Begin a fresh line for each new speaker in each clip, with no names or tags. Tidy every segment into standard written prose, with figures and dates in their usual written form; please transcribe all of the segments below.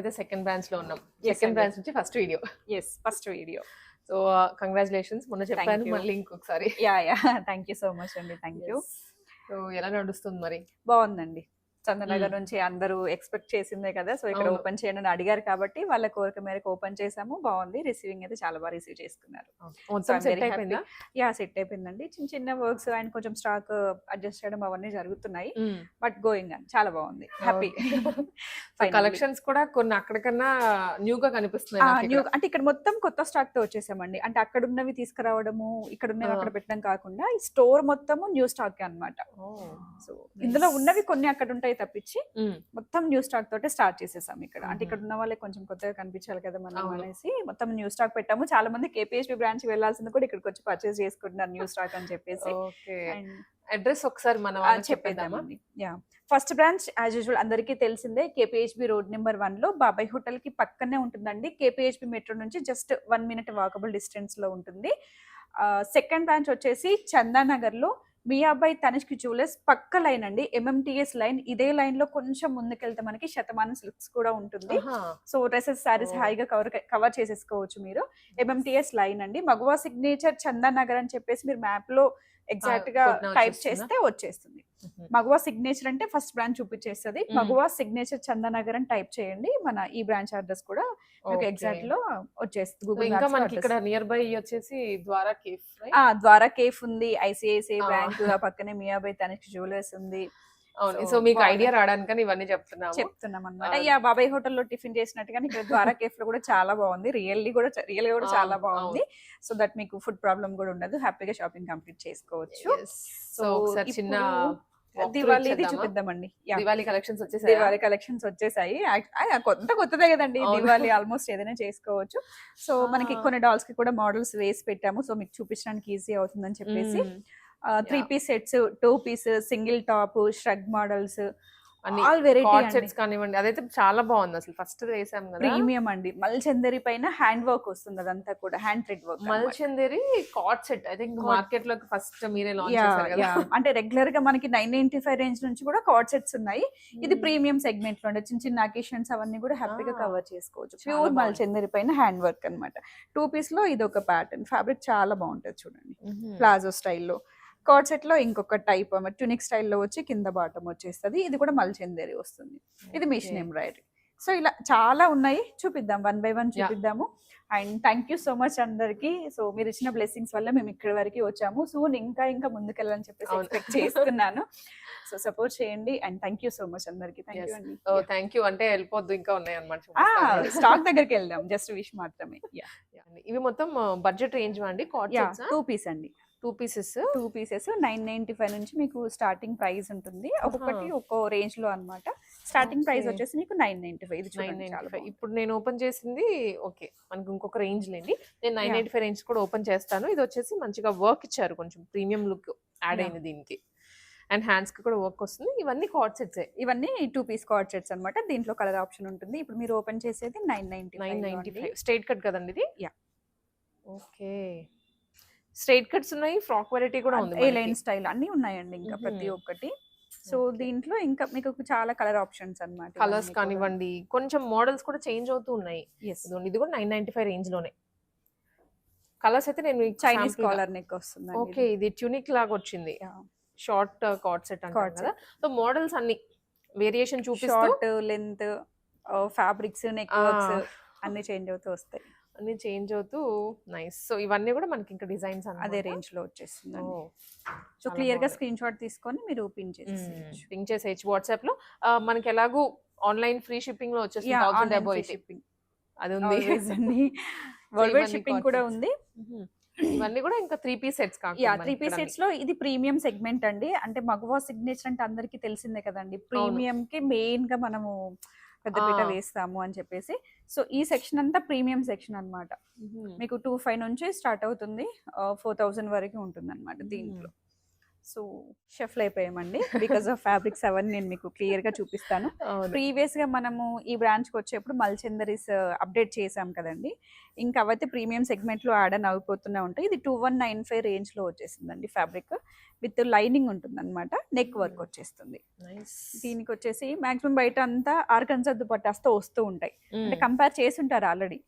అయితే second branch లో ఉన్నాం.
Yes
సెకండ్
అండి.
బ్రాంచ్ నుంచి first video.
Yes. First video.
So congratulations. మొన్న చెప్పాను,
you.
మళ్ళీ ఇంకొకసారి.
Yeah! Thank you so much అండి. Thank you.
సో ఎలా నడుస్తుంది మరి?
బాగుందండి. చందనగర్ నుంచి అందరూ ఎక్స్పెక్ట్ చేసిందే కదా! సో ఇక్కడ
అవును.
ఓపెన్ చేయండి అని అడిగారు కాబట్టి వాళ్ళ కోరిక మేరకు ఓపెన్ చేసాము. బాగుంది. రిసీవింగ్ అయితే చాలా బాగా రిసీవ్ చేసుకున్నారు. సో
మొత్తం
ఐమ్
సెట్
వెరీ హ్యాపీ.
అయిపోయిందా?
యాహ్! సెట్ అయిపోయిందండి. చిన్న చిన్న వర్క్స్ అండ్ కొంచెం స్టాక్ అడ్జస్ట్ చేయడం అవన్నీ జరుగుతున్నాయి. But going on. చాలా బాగుంది. హ్యాపీ.
కలెక్షన్స్ కూడా కొన్ని అక్కడికన్నా న్యూగా కనిపిస్తున్నాయి నాకు
న్యూ
ఇక్కడ.
అంటే ఇక్కడ మొత్తం కొత్త స్టాక్ తో వచ్చేసామండి. అంటే అక్కడ ఉన్నవి తీసుకురావడము, ఇక్కడ ఉన్నవి అక్కడ పెట్టడం కాకుండా ఈ స్టోర్ మొత్తము న్యూ స్టాక్ అన్నమాట. సో ఇందులో ఉన్నవి కొన్ని అక్కడ ఉంటాయి తప్పించి మొత్తం న్యూ స్టాక్ తోటే స్టార్ట్ చేసేసాం ఇక్కడ. అంటే ఇక్కడ ఉన్న వాళ్ళకి కొంచెం కొత్తగా కనిపించాలి కదా మనం అనేసి మొత్తం న్యూ స్టాక్ పెట్టాము. చాలా మంది కేపీహెచ్పీ బ్రాంచ్ వెళ్ళాల్సింది కూడా ఇక్కడికి వచ్చి పర్చేస్ చేసుకుంటున్నారు న్యూ స్టాక్ అని చెప్పేసి.
అడ్రస్ ఒకసారి మనం
చెప్పేద్దామండి. Yeah, first branch as usual అందరికీ తెలిసిందే కేపీహెచ్బి రోడ్ నెంబర్ 1 లో బాబాయ్ హోటల్ కి పక్కనే ఉంటుందండి. కేపీహెచ్బి మెట్రో నుంచి జస్ట్ 1 minute వాకబుల్ డిస్టెన్స్ లో ఉంటుంది. సెకండ్ బ్రాంచ్ వచ్చేసి చందానగర్ లో మియాబాయ్ తనిష్క్ జ్యువెలర్స్ పక్క లైన్ అండి. MMTS line. ఇదే లైన్ లో కొంచెం ముందుకెళ్తే మనకి శతమానం సిల్క్స్ కూడా ఉంటుంది. సో డ్రెస్సెస్ సారీస్ హాయిగా కవర్ చేసేసుకోవచ్చు మీరు. ఎంఎంటీఎస్ లైన్ అండి. మగువా సిగ్నేచర్ చందానగర్ అని చెప్పేసి మీరు మ్యాప్ లో ఎగ్జాక్ట్ గా టైప్ చేస్తే వచ్చేస్తుంది. మగువా సిగ్నేచర్ అంటే ఫస్ట్ బ్రాంచ్ చూపించేస్తుంది. మగువా సిగ్నేచర్ చందానగర్ అని టైప్ చేయండి. మన ఈ బ్రాంచ్ అడ్రస్ కూడా మీకు ఎగ్జాక్ట్ లో వచ్చేస్తుంది. గూగుల్
ఇంకా మనకి ఇక్కడ నియర్ బై వచ్చేసి ద్వారా కేఫ్.
ద్వారా కేఫ్ ఉంది. ఐసిఐసిఐ బ్యాంక్ పక్కనే మియాబాయ్ తనిష్క్ జ్యువెలర్స్ ఉంది.
సో మీకు ఐడియా రావడానికని ఇవన్నీ
చెప్తున్నాం అనమాట. యా, బాబాయ్ హోటల్లో టిఫిన్ చేసినట్టుగా ఇక్కడ ద్వారా కేఫ్ లో కూడా చాలా బాగుంది. రియల్ కూడా చాలా బాగుంది. సో దట్ మీకు ఫుడ్ ప్రాబ్లం కూడా ఉండదు. హ్యాపీగా షాపింగ్ కంప్లీట్ చేసుకోవచ్చు.
సో చిన్న
దివాళీది చూపిద్దామండి.
దివాళీ
కలెక్షన్స్ వచ్చేసాయి. కొత్తదే కదండి దివాళీ. ఆల్మోస్ట్ ఏదైనా చేసుకోవచ్చు. సో మనకి కొన్ని డాల్స్ కి కూడా మోడల్స్ వేసి పెట్టాము. సో మీకు చూపించడానికి ఈజీ అవుతుందని చెప్పేసి 3 piece sets, 2 piece single top, shrug models, all variety
కానివ్వండి. అదైతే చాలా బాగుంది. అసలు ఫస్ట్ వేసాం కదా,
ప్రీమియం అండి. మల్చందరి పైన హ్యాండ్ వర్క్ వస్తుంది. అదంతా కూడా హ్యాండ్ థ్రెడ్ వర్క్.
మల్చందరి card set I think market లోకి ఫస్ట్ మీరే లాంచ్ చేశారు కదా.
అంటే రెగ్యులర్ గా మనకి 995 రేంజ్ నుంచి కూడా కార్డ్ సెట్స్ ఉన్నాయి. ఇది ప్రీమియం సెగ్మెంట్ లో చిన్న చిన్న అకేషన్స్ అవన్నీ కూడా హ్యాపీగా కవర్ చేసుకోవచ్చు. ప్యూర్ మల్చందరి పైన హ్యాండ్ వర్క్ అన్నమాట. 2 piece లో ఇది ఒక ప్యాటర్న్. ఫ్యాబ్రిక్ చాలా బాగుంటది చూడండి. ప్లాజో స్టైల్లో. కార్డ్ సెట్ లో ఇంకొక టైప్ ట్యూనిక్ స్టైల్లో వచ్చి కింద బాటమ్ వచ్చేస్తుంది. ఇది కూడా మల్చందేరి వస్తుంది. ఇది మిషన్ ఎంబ్రాయిడరీ. సో ఇలా చాలా ఉన్నాయి. చూపిద్దాం, 1 by 1 చూపిద్దాము. And thank you so much అందరికి. సో మీరు ఇచ్చిన బ్లెస్సింగ్స్ వల్ల మేము ఇక్కడి వరకు వచ్చాము. సూన్ ఇంకా ముందుకెళ్ళాలని చెప్పేసి ఎక్స్పెక్ట్ చేస్తున్నాను. సో సపోర్ట్ చేయండి. And thank you so much అందరికి.
థ్యాంక్ యూ అంటే వెళ్ళిపోద్దు, ఇంకా ఉన్నాయి అన్నమాట.
స్టాక్ దగ్గరికి వెళ్దాం, జస్ట్ విష్ మాత్రమే.
ఇవి మొత్తం బడ్జెట్ రేంజ్ అండి.
2 piece అండి.
2 pieces
995 నుంచి మీకు స్టార్టింగ్ ప్రైస్ ఉంటుంది. ఒక్కొక్కటి ఒక్కో రేంజ్ లో అన్నమాట. స్టార్టింగ్ ప్రైస్ వచ్చేసి మీకు 995. ఇది చూడండి.
ఇప్పుడు నేను ఓపెన్ చేసింది ఓకే, మనకి ఇంకొక రేంజ్ లేండి. నేను 995 రేంజ్ కూడా ఓపెన్ చేస్తాను. ఇది వచ్చేసి మంచిగా వర్క్ ఇచ్చారు, కొంచెం ప్రీమియం లుక్ యాడ్ అయింది దీనికి. అండ్ హ్యాండ్స్ కి కూడా వర్క్ వస్తుంది. ఇవన్నీ కార్డ్ సెట్స్.
ఇవన్నీ 2 piece కార్డ్ సెట్స్ అన్నమాట. దీంట్లో కలర్ ఆప్షన్ ఉంటుంది. ఇప్పుడు మీరు ఓపెన్ చేసేది 995.
స్ట్రైట్ కట్ కదండి ఇది. ఓకే, స్ట్రైట్ కట్స్ ఉన్నాయి. ఫ్రాక్ వెరైటీ కూడా ఉంది.
ఏ లైన్ స్టైల్ అన్ని ఉన్నాయండి ఇంకా ప్రతి ఒక్కటి. సో దీంట్లో ఇంకా మీకు చాలా కలర్ ఆప్షన్స్ అన్నమాట.
కలర్స్ కానివ్వండి, కొంచెం మోడల్స్ కూడా చేంజ్ అవుతూ ఉన్నాయి. ఇది కూడా 995 రేంజ్ లోనే. కలర్స్ అయితే నేను
చైనీస్ కాలర్ నెక్ వస్తుంది.
ఓకే, ఇది ట్యూనిక్ లాగా వచ్చింది. షార్ట్ కార్డ్ సెట్ అంటారు కదా. సో మోడల్స్ అన్ని వేరియేషన్ చూపిస్తూ,
short, length, fabrics, neck works అన్ని చేంజ్ అవుతూ వస్తాయి.
అన్ని చేంజ్ అవుతూ నైస్. సో ఇవన్నీ కూడా మనకి ఇంకా డిజైన్స్
అదే రేంజ్ లో వచ్చేస్తుంది. సో క్లియర్ గా స్క్రీన్ షాట్ తీసుకొని మీరు పిన్
చేసేయచ్చు వాట్సాప్ లో. మనకి ఎలాగూ ఆన్లైన్ ఫ్రీ షిప్పింగ్ లో వచ్చేస్తుంది.
షిప్పింగ్
అది ఉంది.
వరల్డ్ వైడ్ షిప్పింగ్ కూడా ఉంది.
ఇవన్నీ కూడా ఇంకా 3 piece సెట్స్ కాకుండా
3 piece సెట్స్ లో ఇది ప్రీమియం సెగ్మెంట్ అండి. అంటే మగవా సిగ్నేచర్ అంటే అందరికి తెలిసిందే కదండి. ప్రీమియం కి మెయిన్ గా మనము పెద్దపీట వేస్తాము అని చెప్పేసి. సో ఈ సెక్షన్ అంతా ప్రీమియం సెక్షన్ అన్నమాట. మీకు 25 నుంచి స్టార్ట్ అవుతుంది, 4000 వరకు ఉంటుంది అన్నమాట దీంట్లో. సో షఫల్ అయిపోయామండి బికాస్ ఆఫ్ ఫ్యాబ్రిక్స్ అవన్నీ నేను మీకు క్లియర్ గా చూపిస్తాను.
అవును.
ప్రీవియస్ గా మనము ఈ బ్రాంచ్ కి వచ్చేప్పుడు మల్చందరీస్ అప్డేట్ చేసాం కదండి. ఇంకా అవైతే ప్రీమియం సెగ్మెంట్ లో యాడ్ అని అయిపోతూనే ఉంటాయి. ఇది 2195 రేంజ్ లో వచ్చేసిందండి ఫ్యాబ్రిక్ విత్ లైనింగ్ ఉంటుంది అనమాట. నెక్ వర్క్ వచ్చేస్తుంది.
నైస్.
దీనికి వచ్చేసి మాక్సిమం బయట అంతా ఆర్గన్జా దుపట్టాస్తో వస్తూ ఉంటాయి, అంటే కంపేర్ చేసి ఉంటారు ఆల్రెడీ.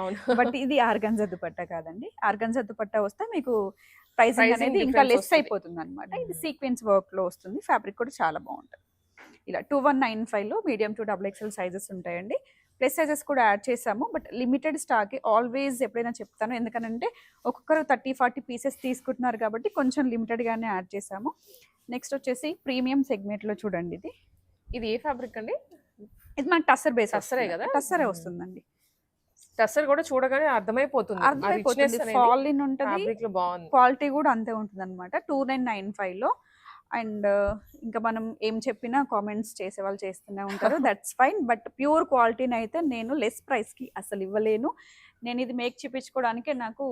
అవును.
బట్ ఇది ఆర్గన్జా దుపట్టా కాదండి. ఆర్గన్జా దుపట్టా వస్తే మీకు ప్రైసింగ్
Pricing
అనేది ఇంకా
difference
లెస్
వస్తది.
అయిపోతుంది అనమాట. ఇది సీక్వెన్స్ వర్క్ లో వస్తుంది. ఫ్యాబ్రిక్ కూడా చాలా బాగుంటుంది. ఇలా 2195 లో medium to double XL sizes ఉంటాయండి. ప్లస్ సైజెస్ కూడా యాడ్ చేసాము, బట్ లిమిటెడ్ స్టాక్. ఆల్వేస్ ఎప్పుడైనా చెప్తాను, ఎందుకంటే ఒక్కొక్కరు 30-40 పీసెస్ తీసుకుంటున్నారు కాబట్టి కొంచెం లిమిటెడ్ గానే యాడ్ చేసాము. నెక్స్ట్ వచ్చేసి ప్రీమియం సెగ్మెంట్ లో చూడండి.
ఇది ఏ ఫ్యాబ్రిక్ అండి?
ఇది మనకి టస్సర్ బేస్
టస్సరే కదా?
టస్సరే వస్తుందండి.
టస్సర్ కూడా చూడగానే అర్థమైపోతుంది.
అర్థమైపోతుంది. ఫాల్ ఇన్ ఉంటుంది,
ఫ్యాబ్రిక్ లో బాగుంది.
క్వాలిటీ కూడా అంతే ఉంటుంది అనమాట. 2995 లో. అండ్ ఇంకా మనం ఏం చెప్పినా కామెంట్స్ చేసే వాళ్ళు చేస్తూనే ఉంటారు, దట్స్ ఫైన్. బట్ ప్యూర్ క్వాలిటీని అయితే నేను లెస్ ప్రైస్ కి అసలు ఇవ్వలేను. నేను ఇది మేక్ చేపించుకోవడానికే నాకు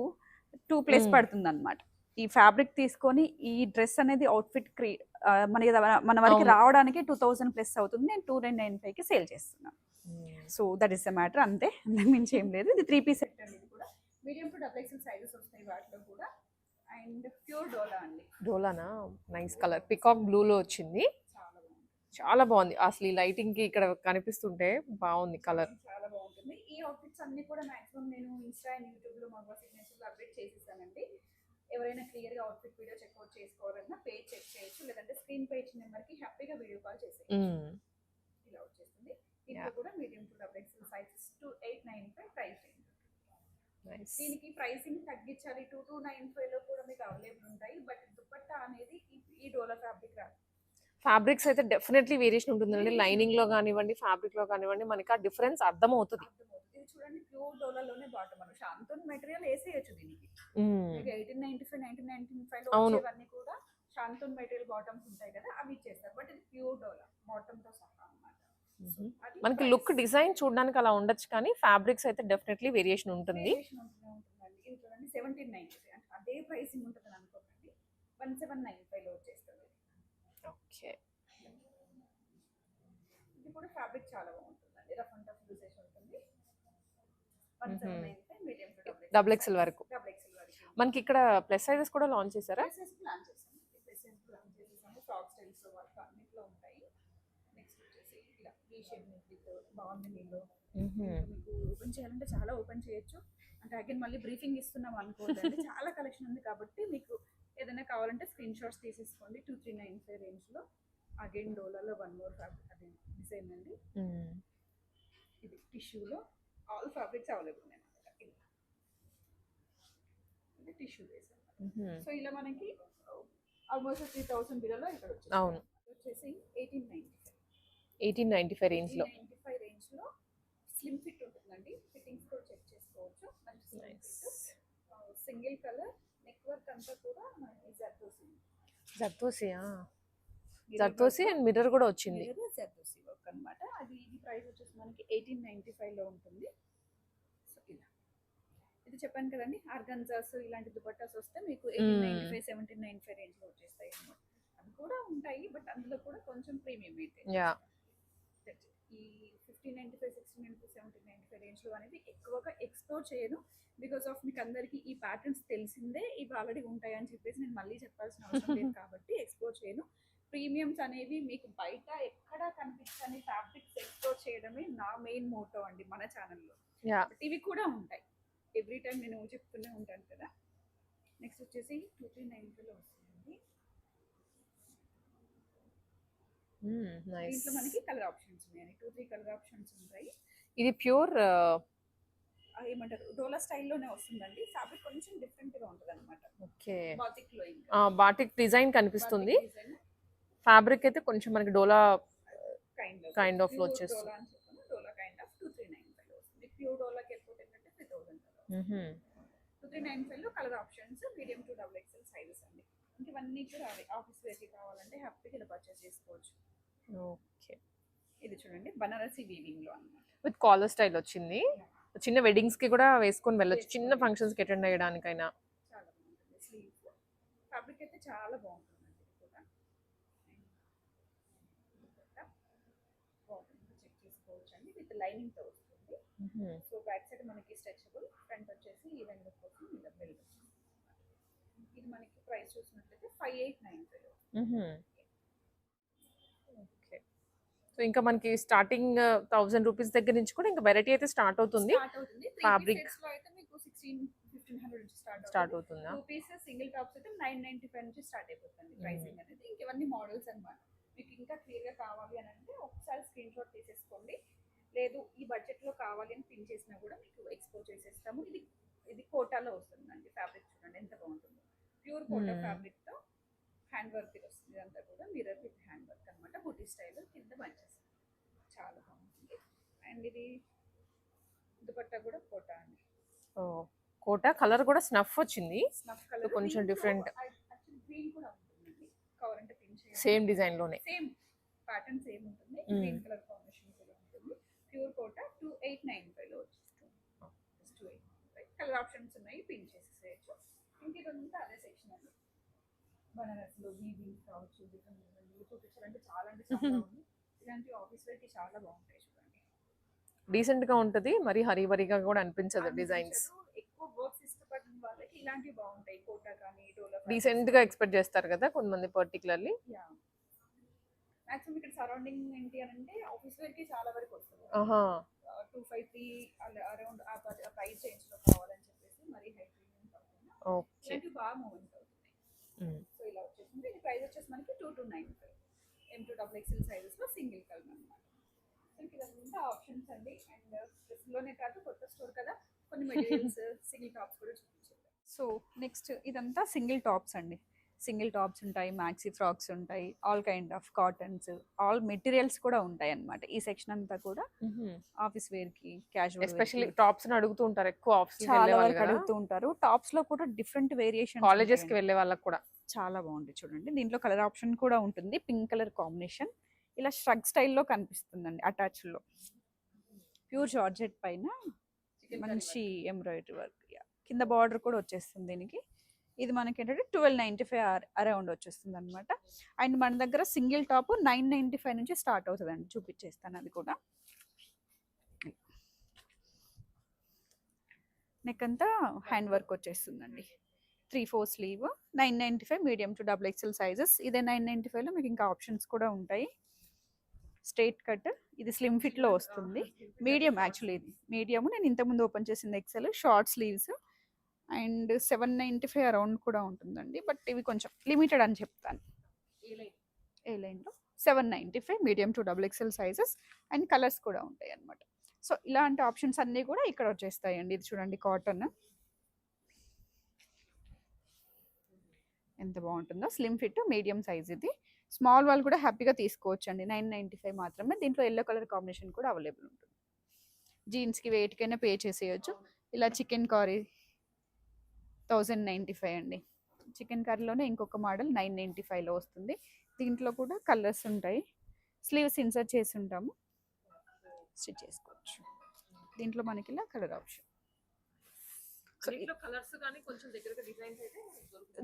2+ పడుతుంది అనమాట. ఈ ఫ్యాబ్రిక్ తీసుకొని ఈ డ్రెస్ అనేది అవుట్ఫిట్ మన వరకు
అవును.
రావడానికి 2000+ అవుతుంది. నేను 2995 కి సేల్ చేస్తున్నాను. So that is the matter, అంతే, అంతకు మించి ఏం లేదు. ఇది 3 పీస్ సెట్ అండి. ఇది కూడా medium to double XL sizes వస్తాయి వాటిలో కూడా. అండ్ ప్యూర్ డోలా అండి.
డోలానా? నైస్ కలర్, పికాక్ బ్లూ లో వచ్చింది.
చాలా బాగుంది.
చాలా బాగుంది. అసలు ఈ లైటింగ్ కి ఇక్కడ కనిపిస్తుంటే బాగుంది కలర్.
చాలా బాగుంటుంది. ఈ అవుట్ఫిట్స్ అన్ని కూడా మాక్సిమం నేను ఇన్స్టా అండ్ యూట్యూబ్ లో మగవా సిగ్నేచర్ లో అప్డేట్ చేసేసానండి. ఎవరైనా క్లియర్ గా అవుట్ఫిట్ వీడియో చెక్అవుట్ చేసుకోవాలన్నా పేజ్ చెక్ చేయొచ్చు, లేదంటే స్క్రీన్ పేజ్ నెంబర్ కి హ్యాపీగా వీడియో కాల్ చేసేయచ్చు. ఇలా వచ్చేస్తుంది. దీంట్లో కూడా medium to double XL sizes 2895 price range. దీనికి ప్రైసింగ్ తగ్గించాలి. 2295 లో కూడా మీకు అవైలబుల్ ఉంటాయి. బట్ దుపట్టా అనేది ఈ డోలా ఫ్యాబ్రిక్ రాదు.
ఫ్యాబ్రిక్స్ అయితే డెఫినెట్లీ వేరియేషన్ ఉంటుందండి. లైనింగ్ లో కానివ్వండి, ఫ్యాబ్రిక్ లో కానివ్వండి, మనకి ఆ డిఫరెన్స్ అర్థమవుతుంది.
ఇది చూడండి, ప్యూర్ డోలాలోనే బాటమ్ మనం శాంతన్ మెటీరియల్ వేసేయచ్చు దీనికి. మీకు 1895 1995 లో
అవును.
వచ్చేవన్నీ కూడా శాంతన్ మెటీరియల్ బాటమ్స్ ఉంటాయి కదా, అవి ఇచ్చేస్తారు. బట్ ఇది ప్యూర్ డోలా బాటమ్ తో సహా అన్నమాట.
మనకి లుక్ డిజైన్ చూడడానికి అలా ఉండొచ్చు, కానీ ఫ్యాబ్రిక్స్ అయితే డెఫినెట్లీ వేరియేషన్ ఉంటుంది.
ఉంటుందండి. ఇది చూడండి 1795, అంటే అదే ప్రైసింగ్ ఉంటుంది అనుకోకండి. 1795 లో వచ్చేస్తుంది.
ఓకే.
ఇది కూడా ఫ్యాబ్రిక్ చాలా బాగుంటుందండి. రఫ్ అండ్ టఫ్ యూసేజ్ ఉంటుంది. 1795 మీడియం టు
డబుల్ ఎక్స్ఎల్ వరకు.
డబుల్ ఎక్స్ఎల్ వరకు
మనకి ఇక్కడ ప్లస్ సైజెస్ కూడా లాంచ్ చేశారా?
ప్లాన్ చేసాము. ఫ్రాక్ స్టైల్స్ వర్క్ అన్నిట్లో ఉంటాయి. నెక్స్ట్ వచ్చేసి ఇలా ఈ షేప్ నెక్ బాగుంది. మీలో మీకు ఓపెన్ చేయాలంటే చాలా ఓపెన్ చేయొచ్చు. అంటే అగైన్ మళ్ళీ బ్రీఫింగ్ ఇస్తున్నాం అనుకోండి. చాలా కలెక్షన్ ఉంది కాబట్టి మీకు ఏదైనా కావాలంటే స్క్రీన్ షాట్స్ తీసేసుకోండి. 2395 రేంజ్ లో. అగైన్ డోలాలో వన్ మోర్ ఫ్యాబ్రిక్ అది డిజైన్ అండి. ఇది టిష్యూలో ఆల్ ఫ్యాబ్రిక్స్ అవైలబుల్ ఉన్నాయి అన్నమాట. ఇది టిష్యూ బేస్ అన్నమాట. సో ఇలా మనకి ఆల్మోస్ట్ 3000 బిలోలో ఇక్కడ వచ్చేసి.
అవును.
వచ్చేసి 1895
1895 రేంజ్ లో.
1895 రేంజ్ లో స్లిమ్ ఫిట్ ఉంటుందండి. ఫిట్టింగ్స్ కూడా చెక్ చేసుకోవచ్చు. మంచి slim fit, single colour, neck work అంతా కూడా మనకి
జర్దోసి అండ్ మిర్రర్ కూడా వచ్చింది.
జర్దోసి వర్క్ అన్నమాట. అది ఇది ప్రైస్ వచ్చేసి మనకి 1895 లో ఉంటుంది. సో ఇలా ఇది చెప్పాను కదండి, ఆర్గన్జాస్ ఇలాంటి దుపట్టాస్ వస్తే మీకు 1895 1795 రేంజ్ లో వచ్చేస్తాయి అన్నమాట. అవి కూడా ఉంటాయి, బట్ అందులో కూడా కొంచెం ప్రీమియం మెయింటైన్. ఈ 1595 1695 1795 రేంజ్ లో అనేది ఎక్కువగా ఎక్స్ప్లోర్ చేయను. బికాస్ ఆఫ్ మీకు అందరికీ ఈ ప్యాటర్న్స్ తెలిసిందే, ఇవి ఆల్రెడీ ఉంటాయని చెప్పేసి నేను మళ్ళీ చెప్పాల్సిన అవసరం లేదు కాబట్టి ఎక్స్ప్లోర్ చేయను. ప్రీమియమ్స్ అనేవి మీకు బయట ఎక్కడ కనిపించని ఫ్యాబ్రిక్స్ ఎక్స్ప్లోర్ చేయడమే నా మెయిన్ మోటో అండి మన ఛానల్లో. ఇవి కూడా ఉంటాయి, ఎవ్రీ టైం నేను చెప్తూనే ఉంటాను కదా. నెక్స్ట్ వచ్చేసి 2395 లో వస్తుంది. దీంట్లో మనకి కలర్ ఆప్షన్స్ ఉన్నాయి. 2-3 కలర్ ఆప్షన్స్ ఉంటాయి.
ఇది ప్యూర్
ఏమంటారు డోలా స్టైల్లోనే వస్తుందండి. ఫ్యాబ్రిక్ కొంచెం డిఫరెంట్ గా ఉంటుంది అనమాట.
ఓకే.
బాటిక్ లో
బాటిక్ డిజైన్ కనిపిస్తుంది. ఫ్యాబ్రిక్ అయితే కొంచెం మనకి డోలా కైండ్ ఆఫ్ లో వచ్చేస్తుంది.
డోలా కైండ్ ఆఫ్ 2395 లో వస్తుంది. ప్యూర్ డోలాకి వెళ్ళిపోతే 3000. 2395 లో colour options medium to double XL sizes అండి. ఇవన్నీ కూడా ఆఫీస్ వేర్కి కావాలంటే హ్యాపీగా ఇలా పర్చేస్ చేసుకోవచ్చు.
ఓకే.
ఇది చూడండి బనారసి వీవింగ్ లో అన్నమాట.
విత్ కాలర్ స్టైల్ వచ్చింది. చిన్న వెడ్డింగ్స్ కి కూడా వేసుకొని వెళ్ళొచ్చు, చిన్న ఫంక్షన్స్ కి అటెండ్ అయ్యడానికైనా.
చాలా బాగుంటుంది. స్లీవ్స్ ఫ్యాబ్రిక్ అయితే చాలా బాగుంటుందండి. లైనింగ్ తో వస్తుంది. సో బ్యాక్ సైడ్ మనకి స్ట్రెచబుల్, ఫ్రంట్ వచ్చేసి ఈవెన్ లుక్ కోసం ఇలా బెల్ట్. ఇది మనకి ప్రైస్ చూసినట్లయితే 5895.
ఓకే. సో ఇంకా మనకి స్టార్టింగ్ 1000 రూపీస్ దగ్గర నుంచి కూడా ఇంకా వెరైటీ అయితే స్టార్ట్ అవుతుంది.
స్టార్ట్ అవుతుంది.
Fabric.
ఫ్యాబ్రిక్స్ లో అయితే మీకు 1500 నుంచి
స్టార్ట్ అవుతుందా?
2 పీసెస్ సింగిల్ టాప్స్ అయితే 995 నుంచి స్టార్ట్ అయిపోతుంది ప్రైసింగ్ అనేది. ఇంకెవన్నీ మోడల్స్ అన్నమాట. మీకు ఇంకా క్లియర్ గా కావాలి అని అంటే ఒకసారి స్క్రీన్ షాట్ తీసేసుకోండి. లేదు ఈ బడ్జెట్ లో కావాలి అని పిన్ చేసినా కూడా మీకు ఎక్స్పోజ్ చేసేస్తాము. ఇది కోటాలో వస్తుందండి. ఫ్యాబ్రిక్ చూడండి ఎంత బాగుంటుందో. ప్యూర్ కోటా ఫ్యాబ్రిక్ తో హ్యాండ్ వర్క్ వస్తుంది. ఇదంతా కూడా మిర్రర్ విత్ హ్యాండ్ వర్క్ అన్నమాట. బూటీ స్టైల్ కింద బంచెస్ చాలా బాగుంటుంది. అండ్ ఇది దుపట్టా కూడా కోటా అండి.
ఓ కోటా కలర్ కూడా స్నఫ్ వచ్చింది.
స్నఫ్ కలర్
కొంచెం డిఫరెంట్.
యాక్చువల్లీ గ్రీన్ కూడా ఉంటుందండి. కవర్ అంటే పిన్ చేయాలి.
సేమ్ డిజైన్ లోనే
సేమ్ ప్యాటర్న్ సేమ్ ఉంటుంది. గ్రీన్ కలర్ కాంబినేషన్ కూడా ఉంటుంది. ప్యూర్ కోటా 2895 లో వచ్చేస్తుంది. 2895 కలర్ ఆప్షన్స్ ఉన్నాయి. పిన్ చేసేసేయచ్చు. ఇంక ఇదంతా అదే సెక్షన్ అండి. బనారస్ లో వీవింగ్ కావచ్చు, డిఫరెంట్ చూపించాలంటే చాలా అంటే చాలా ఉంది. ఇలాంటి ఆఫీస్ వేర్ కి చాలా బాగుంటాయి చూడండి.
డీసెంట్ గా ఉంటది, మరి హరిబరిగా కూడా అనిపించదు. డిజైన్స్
ఎక్కువ వర్క్స్ ఇష్టపడిన వాళ్ళకి ఇలాంటివి బాగుంటాయి. కోటా కానీ డోలా
డీసెంట్ గా ఎక్స్పెక్ట్ చేస్తారు కదా కొంతమంది పర్టికులర్లీ.
మాక్సిమం ఇక్కడ సరౌండింగ్ ఏంటి అని అంటే ఆఫీస్ వేర్ కి చాలా వరకు వస్తుంది. 253 అరౌండ్ ఆ ప్రైస్ రేంజ్ లో కావాలని చెప్పేసి మరి హై ప్రీమియం కాకుండా ఇలాంటివి బాగా మూవ్మెంట్ అవుతుంది. సో ఇలా వచ్చేసింది. ఇది ప్రైస్ వచ్చేసి మనకి 2295 M2XXL సైజెస్ లో సింగిల్ కలర్ అన్నమాట. సో ఇదంతా ఆప్షన్స్ అండి. అండ్ డ్రెస్ లోనే కాదు కొత్త స్టోర్ కదా, కొన్ని మెటీరియల్స్ సింగిల్ టాప్స్ కూడా చూపించారు. సో నెక్స్ట్ ఇదంతా సింగిల్ టాప్స్ అండి. సింగిల్ టాప్స్ ఉంటాయి, మ్యాక్సీ ఫ్రాక్స్ ఉంటాయి, all kind of cottons, all materials కూడా ఉంటాయి అన్నమాట. ఈ సెక్షన్ అంతా కూడా ఆఫీస్ వేర్ కి, క్యాజువల్,
ఎస్పెషల్లీ టాప్స్ అడుగుతూ ఉంటారు ఎక్కువ. ఆఫీస్
చాలా వరకు అడుగుతూ ఉంటారు. టాప్స్ లో కూడా డిఫరెంట్ వేరియేషన్,
కాలేజెస్ కి వెళ్ళే వాళ్ళకి కూడా
చాలా బాగుంది చూడండి. దీంట్లో కలర్ ఆప్షన్ కూడా ఉంటుంది. పింక్ కలర్ కాంబినేషన్ ఇలా స్ట్రగ్ స్టైల్లో కనిపిస్తుందండి. అటాచ్ లో ప్యూర్ జార్జెట్ పైన మంచి ఎంబ్రాయిడరీ వర్క్, కింద బార్డర్ కూడా వచ్చేస్తుంది దీనికి. ఇది మనకి ఏంటంటే 1295 అరౌండ్ వచ్చేస్తుంది అనమాట. అండ్ మన దగ్గర సింగిల్ టాప్ 995 నుంచి స్టార్ట్ అవుతుందండి. చూపించేస్తాను అది కూడా. నెక్ అంతా హ్యాండ్ వర్క్ వచ్చేస్తుందండి. 3/4 sleeve, 995 medium to XXL sizes. ఇదే 995 లో మీకు ఇంకా ఆప్షన్స్ కూడా ఉంటాయి. స్ట్రైట్ కట్, ఇది స్లిమ్ ఫిట్ లో వస్తుంది. మీడియం, యాక్చువల్లీ ఇది మీడియం. నేను ఇంతకుముందు ఓపెన్ చేసింది XL. Short sleeves and 795 around కూడా ఉంటుందండి. బట్ ఇవి కొంచెం లిమిటెడ్ అని చెప్తాను. ఏ లైన్లో 795 medium to XXL sizes and colours కూడా ఉంటాయి అన్నమాట. సో ఇలాంటి ఆప్షన్స్ అన్నీ కూడా ఇక్కడ వచ్చేస్తాయండి. ఇది చూడండి కాటన్ ఎంత బాగుంటుందో. Slim fit, medium size. ఇది స్మాల్ వాళ్ళు కూడా హ్యాపీగా తీసుకోవచ్చు అండి. 995 మాత్రమే. దీంట్లో ఎల్లో కలర్ కాంబినేషన్ కూడా అవైలబుల్ ఉంటుంది. జీన్స్కి వెయిట్కైనా పే చేసేయచ్చు. ఇలా చికెన్ కర్రీ 1095 అండి. చికెన్ కర్రీలోనే ఇంకొక మోడల్ 995లో వస్తుంది. దీంట్లో కూడా కలర్స్ ఉంటాయి. స్లీవ్స్ ఇన్సర్ట్ చేసి ఉంటాము, స్టిచ్ చేసుకోవచ్చు. దీంట్లో మనకి ఇలా కలర్ ఆప్షన్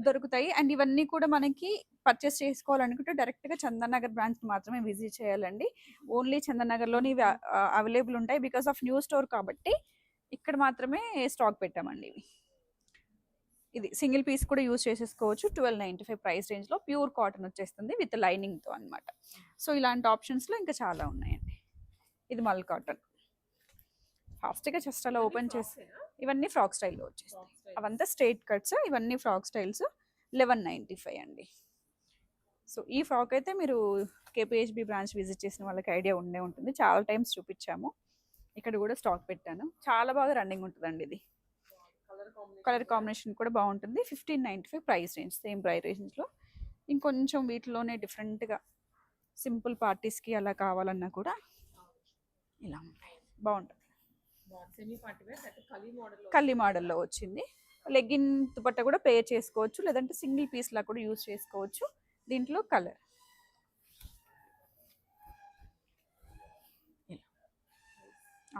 దొరుకుతాయి. అండ్ ఇవన్నీ కూడా మనకి పర్చేస్ చేసుకోవాలనుకుంటే డైరెక్ట్గా చందన్ నగర్ బ్రాంచ్ మాత్రమే విజిట్ చేయాలండి. ఓన్లీ చందన్ నగర్లోని ఇవి అవైలబుల్ ఉంటాయి. బికాస్ ఆఫ్ న్యూ స్టోర్ కాబట్టి ఇక్కడ మాత్రమే స్టాక్ పెట్టామండి. ఇవి ఇది సింగిల్ పీస్ కూడా యూజ్ చేసేసుకోవచ్చు. 1295 ప్రైస్ రేంజ్లో ప్యూర్ కాటన్ వచ్చేస్తుంది విత్ లైనింగ్తో అనమాట. సో ఇలాంటి ఆప్షన్స్లో ఇంకా చాలా ఉన్నాయండి. ఇది మల్ కాటన్. ఫాస్ట్గా జస్ట్ అలా ఓపెన్ చేసి, ఇవన్నీ ఫ్రాక్ స్టైల్లో వచ్చేస్తాయి. అవంతా స్ట్రైట్ కట్స్, ఇవన్నీ ఫ్రాక్ స్టైల్స్. 1195 అండి. సో ఈ ఫ్రాక్ అయితే మీరు కేపీహెచ్బి బ్రాంచ్ విజిట్ చేసిన వాళ్ళకి ఐడియా ఉండే ఉంటుంది. చాలా టైమ్స్ చూపించాము. ఇక్కడ కూడా స్టాక్ పెట్టాను. చాలా బాగా రన్నింగ్ ఉంటుందండి. ఇది కలర్ కాంబినేషన్ కూడా బాగుంటుంది. 1595 ప్రైస్ రేంజ్, సేమ్ ప్రైస్ రేంజ్లో. ఇంకొంచెం వీటిలోనే డిఫరెంట్గా సింపుల్ పార్టీస్కి అలా కావాలన్నా కూడా ఇలా ఉంటాయి. బాగుంటుంది. కల్లీ మోడల్లో వచ్చింది. లెగ్గిన్ దుపట్టా కూడా పే చేసుకోవచ్చు, లేదంటే సింగిల్ పీస్లా కూడా యూజ్ చేసుకోవచ్చు. దీంట్లో కలర్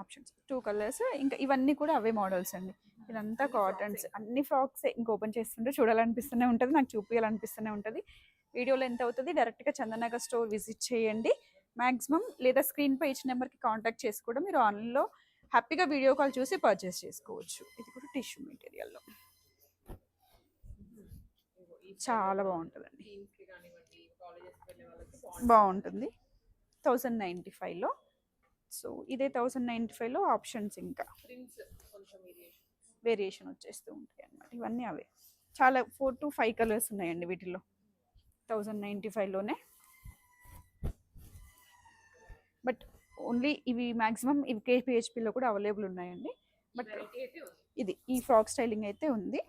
ఆప్షన్స్ 2 కలర్స్. ఇంకా ఇవన్నీ కూడా అవే మోడల్స్ అండి. ఇదంతా కాటన్స్, అన్ని ఫ్రాక్స్. ఇంకా ఓపెన్ చేస్తుంటే చూడాలనిపిస్తూనే ఉంటుంది, నాకు చూపించాలనిపిస్తూనే ఉంటుంది. వీడియోలో ఎంత అవుతుంది. డైరెక్ట్గా చందన్ నగర్ స్టోర్ విజిట్ చేయండి. మ్యాక్సిమం లేదా స్క్రీన్పై ఇచ్చిన నెంబర్కి కాంటాక్ట్ చేసి కూడా మీరు ఆన్లైన్లో హ్యాపీగా వీడియో కాల్ చూసి పర్చేస్ చేసుకోవచ్చు. ఇది కూడా టిష్యూ మెటీరియల్లో చాలా బాగుంటుందండి. బాగుంటుంది 1095లో. సో ఇదే 1095లో ఆప్షన్స్ ఇంకా వేరియేషన్ వచ్చేస్తూ ఉంటాయి అన్నమాట. ఇవన్నీ అవే చాలా 4 to 5 కలర్స్ ఉన్నాయండి వీటిల్లో 1095లోనే. బట్ ఓన్లీ ఇవి మ్యాక్సిమం ఇవి కేపీహెచ్పిలో కూడా అవైలబుల్ ఉన్నాయండి. బట్ ఇది ఈ ఫ్రాక్ స్టైలింగ్ అయితే ఉంది.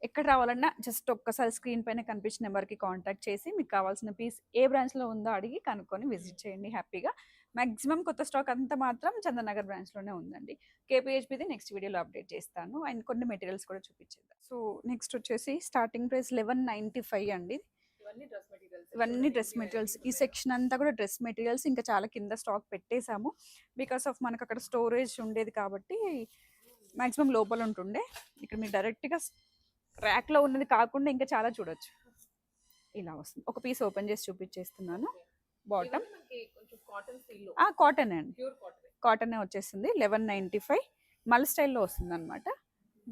ఎక్కడ రావాలన్నా జస్ట్ ఒక్కసారి స్క్రీన్ పైన కనిపించిన నెంబర్కి కాంటాక్ట్ చేసి మీకు కావాల్సిన పీస్ ఏ బ్రాంచ్లో ఉందో అడిగి కనుక్కొని విజిట్ చేయండి హ్యాపీగా. మ్యాక్సిమం కొత్త స్టాక్ అంతా మాత్రం చందనగర్ బ్రాంచ్లోనే ఉందండి. కేపీహెచ్పిది నెక్స్ట్ వీడియోలో అప్డేట్ చేస్తాను అండ్ కొన్ని మెటీరియల్స్ కూడా చూపించేద్దాం. సో నెక్స్ట్ వచ్చేసి స్టార్టింగ్ ప్రైస్ 1195 అండి. ఇవన్నీ డ్రెస్ మెటీరియల్స్. ఈ సెక్షన్ అంతా కూడా డ్రెస్ మెటీరియల్స్. ఇంకా చాలా కింద స్టాక్ పెట్టేశాము బికాస్ ఆఫ్ మనకు అక్కడ స్టోరేజ్ ఉండేది కాబట్టి మ్యాక్సిమం లోపల ఉంటుండే. ఇక్కడ మీరు డైరెక్ట్గా ర్యాక్లో ఉన్నది కాకుండా ఇంకా చాలా చూడొచ్చు. ఇలా వస్తుంది. ఒక పీస్ ఓపెన్ చేసి చూపించేస్తున్నాను. బాటమ్ కాటన్ అండి, కాటనే వచ్చేస్తుంది. 1195 మల్ స్టైల్లో వస్తుంది అనమాట.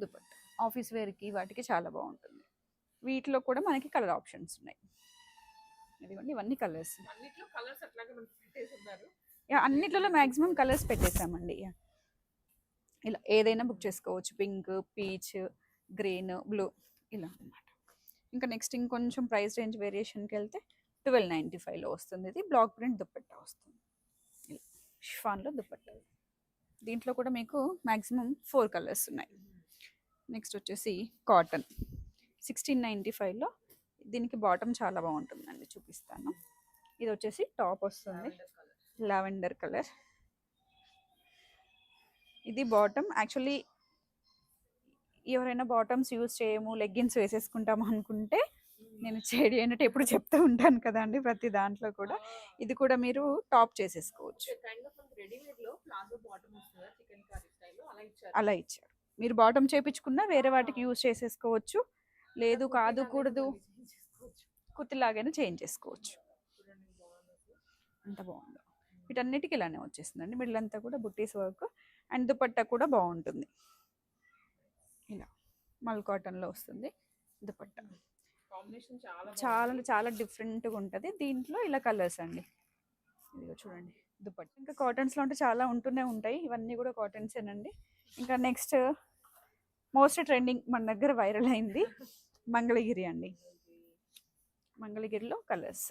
దుపట్టా ఆఫీస్ వేర్కి వాటికి చాలా బాగుంటుంది. వీటిలో కూడా మనకి కలర్ ఆప్షన్స్ ఉన్నాయి. ఇదిగోండి ఇవన్నీ కలర్స్. అన్నిట్లలో మ్యాక్సిమం కలర్స్ పెట్టేసామండి. ఇలా ఏదైనా బుక్ చేసుకోవచ్చు. పింక్, పీచ్, గ్రీన్, బ్లూ ఇలా అన్నమాట. ఇంకా నెక్స్ట్ ఇంకొంచెం ప్రైస్ రేంజ్ వేరియేషన్కి వెళ్తే 1295లో వస్తుంది. ఇది బ్లాక్ ప్రింట్ దుపట్టా వస్తుంది. ఇలా షిఫాన్లో దుపట్టా. దీంట్లో కూడా మీకు మ్యాక్సిమం 4 కలర్స్ ఉన్నాయి. నెక్స్ట్ వచ్చేసి కాటన్ 1695లో. దీనికి బాటమ్ చాలా బాగుంటుందండి, చూపిస్తాను. ఇది వచ్చేసి టాప్ వస్తుంది లావెండర్ కలర్. ఇది బాటమ్. యాక్చువల్లీ ఎవరైనా బాటమ్స్ యూజ్ చేయము లెగ్గిన్స్ వేసేసుకుంటాము అనుకుంటే నేను చేడి అయినట్టు ఎప్పుడు చెప్తూ ఉంటాను కదండి ప్రతి దాంట్లో కూడా. ఇది కూడా మీరు టాప్ చేసేసుకోవచ్చు. అలా ఇచ్చారు. మీరు బాటమ్ చేపించుకున్నా వేరే వాటికి యూజ్ చేసేసుకోవచ్చు. లేదు కాదు కూడదు కుర్తిలాగైనా చేంజ్ చేసుకోవచ్చు. అంత బాగుంది. వీటన్నిటికీ ఇలానే వచ్చేస్తుందండి. మిడిల్ అంతా కూడా బుట్టీస్ వర్క్ అండ్ దుపట్టా కూడా బాగుంటుంది. ఇలా మల్ కాటన్లో వస్తుంది దుపట్టా. చాలా చాలా డిఫరెంట్గా ఉంటుంది. దీంట్లో ఇలా కలర్స్ అండి. ఇదిగో చూడండి దుపట్టా. ఇంకా కాటన్స్లో అంటే చాలా ఉంటూనే ఉంటాయి. ఇవన్నీ కూడా కాటన్సేనండి. ఇంకా నెక్స్ట్ మోస్ట్ ట్రెండింగ్ మన దగ్గర వైరల్ అయింది మంగళగిరి అండి. మంగళగిరిలో కలర్స్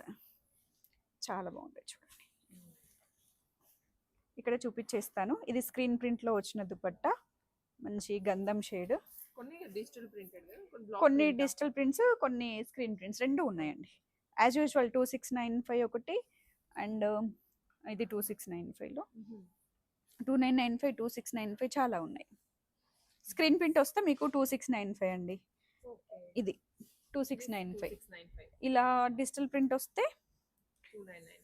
చాలా బాగుంటాయి చూడండి. ఇక్కడ చూపించేస్తాను. ఇది స్క్రీన్ ప్రింట్లో వచ్చిన దుపట్టా. మంచి గంధం షేడ్. కొన్ని డిజిటల్ ప్రింట్స్, కొన్ని స్క్రీన్ ప్రింట్స్ రెండు ఉన్నాయండి. యాజ్ యూజువల్ 2695 ఒకటి అండ్ ఇది 2695లో 2995, 2695 చాలా ఉన్నాయి. స్క్రీన్ ప్రింట్ వస్తే మీకు 2695 అండి. ఇది 2695. ఇలా డిజిటల్ ప్రింట్ వస్తే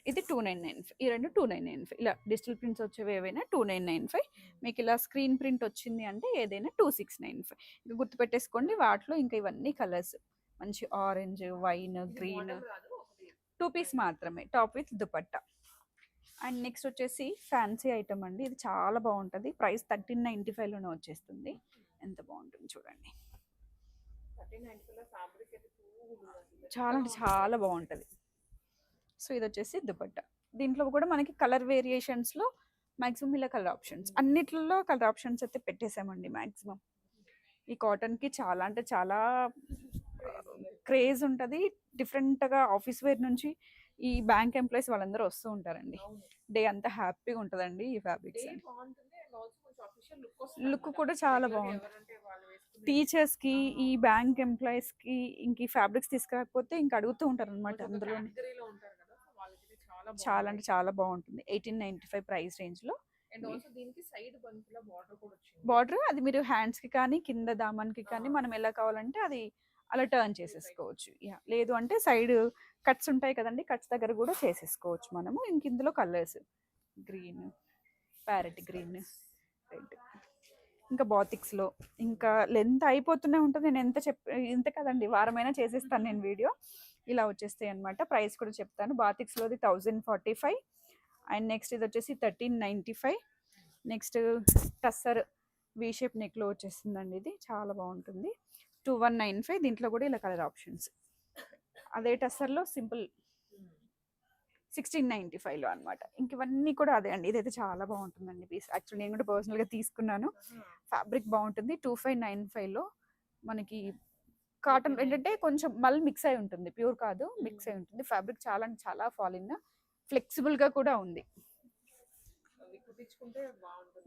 ఇది 2995. ఈ రెండు 2995. ఇలా డిజిటల్ ప్రింట్స్ వచ్చేవి ఏవైనా 2995. మీకు ఇలా స్క్రీన్ ప్రింట్ వచ్చింది అంటే ఏదైనా 2695. ఇంకా గుర్తుపెట్టేసుకోండి. వాటిలో ఇంకా ఇవన్నీ కలర్స్ మంచి ఆరెంజ్, వైన్, గ్రీన్. 2 పీస్ మాత్రమే top with dupatta. And next వచ్చేసి ఫ్యాన్సీ ఐటమ్ అండి. ఇది చాలా బాగుంటుంది. ప్రైస్ 1395లోనే వచ్చేస్తుంది. ఎంత బాగుంటుంది చూడండి. చాలా అంటే చాలా బాగుంటుంది. సో ఇది వచ్చేసి దుపట్టా. దీంట్లో కూడా మనకి కలర్ వేరియేషన్స్లో మ్యాక్సిమం ఇలా కలర్ ఆప్షన్స్. అన్నిట్లలో కలర్ ఆప్షన్స్ అయితే పెట్టేసామండి మ్యాక్సిమం. ఈ కాటన్కి చాలా అంటే చాలా క్రేజ్ ఉంటుంది. డిఫరెంట్గా ఆఫీస్ వేర్ నుంచి ఈ బ్యాంక్ ఎంప్లాయీస్ వాళ్ళందరూ వస్తూ ఉంటారండి. డే అంతా హ్యాపీగా ఉంటుందండి ఈ ఫ్యాబ్రిక్స్. లుక్ కూడా చాలా బాగుంటుంది. టీచర్స్కి, ఈ బ్యాంక్ ఎంప్లాయీస్కి ఇంక ఈ ఫ్యాబ్రిక్స్ తీసుకురాకపోతే ఇంక అడుగుతూ ఉంటారు అనమాట. అందులో చాలా అంటే చాలా బాగుంటుంది. 1895 ప్రైస్ రేంజ్లో. బార్డర్ అది మీరు హ్యాండ్స్కి కానీ కింద దామన్కి కానీ మనం ఎలా కావాలంటే అది అలా టర్న్ చేసేసుకోవచ్చు. లేదు అంటే సైడ్ కట్స్ ఉంటాయి కదండి, కట్స్ దగ్గర కూడా చేసేసుకోవచ్చు మనము. ఇంక ఇందులో colours green, parrot green, red ఇంకా బాతిక్స్లో ఇంకా లెంత్ అయిపోతూనే ఉంటుంది. నేను ఇంత కదండి, వారమైనా చేసేస్తాను నేను వీడియో. ఇలా వచ్చేస్తాయి అనమాట. ప్రైస్ కూడా చెప్తాను. బాతిక్స్లోది 1045 అండ్ నెక్స్ట్ ఇది వచ్చేసి 1395. నెక్స్ట్ టస్సర్ వీ షేప్ నెక్లో వచ్చేస్తుందండి. ఇది చాలా బాగుంటుంది. 2195. దీంట్లో కూడా ఇలా కలర్ ఆప్షన్స్. అదే టస్సర్లో సింపుల్ 1695లో అనమాట. ఇంక ఇవన్నీ కూడా అదే అండి. ఇదైతే చాలా బాగుంటుందండి పీస్. యాక్చువల్లీ నేను కూడా పర్సనల్గా తీసుకున్నాను. ఫ్యాబ్రిక్ బాగుంటుంది. 2595లో మనకి కాటన్ ఏంటంటే కొంచెం మళ్ళీ మిక్స్ అయి ఉంటుంది, ప్యూర్ కాదు, మిక్స్ అయి ఉంటుంది. ఫ్యాబ్రిక్ చాలా అంటే చాలా ఫాలిన్, ఫ్లెక్సిబుల్గా కూడా ఉంది.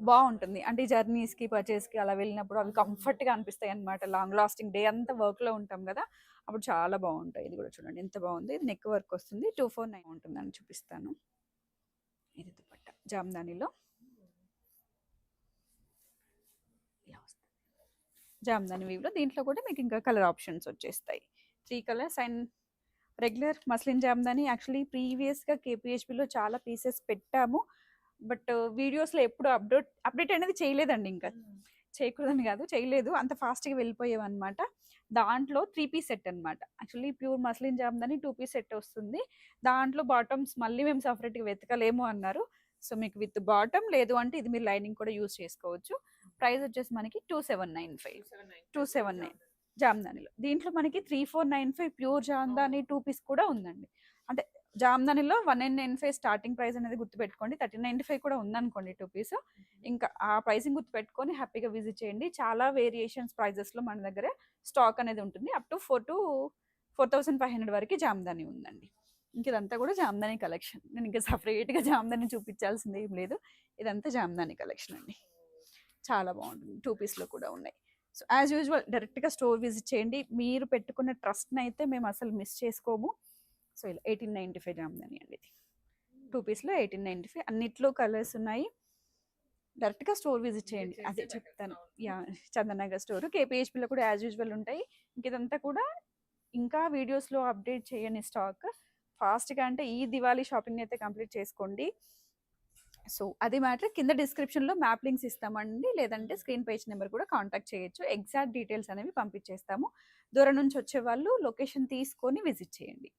బాగుంటుంది అంటే జర్నీస్కి పర్చేస్కి అలా వెళ్ళినప్పుడు అవి కంఫర్ట్గా అనిపిస్తాయి అనమాట. లాంగ్ లాస్టింగ్ డే అంతా వర్క్లో ఉంటాం కదా, అప్పుడు చాలా బాగుంటాయి. ఇది కూడా చూడండి ఎంత బాగుంది. ఇది నెక్ వర్క్ వస్తుంది. 249 ఉంటుందని చూపిస్తాను. ఇది దుపట్టా జామ్దానిలో ఇలా వస్తుంది. జామ్దాని వీవ్లో దీంట్లో కూడా మీకు ఇంకా కలర్ ఆప్షన్స్ వచ్చేస్తాయి. 3 colours and regular muslin Jamdani. Actually ప్రీవియస్గా కేపీహెచ్బిలో చాలా పీసెస్ పెట్టాము, బట్ వీడియోస్లో ఎప్పుడు అప్డేట్ అనేది చేయలేదండి. ఇంకా చేయకూడదని కాదు, చేయలేదు, అంత ఫాస్ట్గా వెళ్ళిపోయేవన్నమాట. దాంట్లో 3 పీస్ సెట్ అనమాట. Actually pure muslin jamdani 2 piece set వస్తుంది. దాంట్లో బాటమ్స్ మళ్ళీ మేము సపరేట్గా వెతకలేము అన్నారు. సో మీకు విత్ బాటమ్ లేదు అంటే ఇది మీరు లైనింగ్ కూడా యూస్ చేసుకోవచ్చు. ప్రైస్ వచ్చేసి మనకి 2795 జామ్దానిలో. దీంట్లో మనకి 3495 ప్యూర్ జామ్దాని 2 పీస్ కూడా ఉందండి. అంటే జామ్దానిలో 1995 స్టార్టింగ్ ప్రైస్ అనేది గుర్తుపెట్టుకోండి. 1395 కూడా ఉందనుకోండి 2 పీస్. ఇంకా ఆ ప్రైసింగ్ గుర్తుపెట్టుకొని హ్యాపీగా విజిట్ చేయండి. చాలా వేరియేషన్స్ ప్రైజెస్లో మన దగ్గర స్టాక్ అనేది ఉంటుంది. అప్ టు 4500 వరకు జామ్దాని ఉందండి. ఇంక ఇదంతా కూడా జామ్దాని కలెక్షన్. నేను ఇంకా సపరేట్గా జామ్దాని చూపించాల్సింది ఏం లేదు. ఇదంతా జామ్దాని కలెక్షన్ అండి. చాలా బాగుంటుంది. 2 పీస్లో కూడా ఉన్నాయి. సో యాజ్ యూజువల్ డైరెక్ట్గా స్టోర్ విజిట్ చేయండి. మీరు పెట్టుకున్న ట్రస్ట్ని అయితే మేము అసలు మిస్ చేసుకోము. సో ఇలా 1895 జామ్దాని అండి. ఇది 2 పీస్లో 1895. అన్నిట్లో కలర్స్ ఉన్నాయి. డైరెక్ట్గా స్టోర్ విజిట్ చేయండి, అదే చెప్తాను. యా, చందనగర్ స్టోర్ కేపీహెచ్బిలో కూడా యాజ్ యూజువల్ ఉంటాయి. ఇంక ఇదంతా కూడా ఇంకా వీడియోస్లో అప్డేట్ చేయని స్టాక్. ఫాస్ట్గా అంటే ఈ దివాళీ షాపింగ్ అయితే కంప్లీట్ చేసుకోండి. సో అది మ్యాటర్. కింద డిస్క్రిప్షన్లో మ్యాప్ లింక్స్ ఇస్తామండి, లేదంటే స్క్రీన్ పేజ్ నెంబర్ కూడా కాంటాక్ట్ చేయొచ్చు. ఎగ్జాక్ట్ డీటెయిల్స్ అనేవి పంపించేస్తాము. దూరం నుంచి వచ్చే వాళ్ళు లొకేషన్ తీసుకొని విజిట్ చేయండి.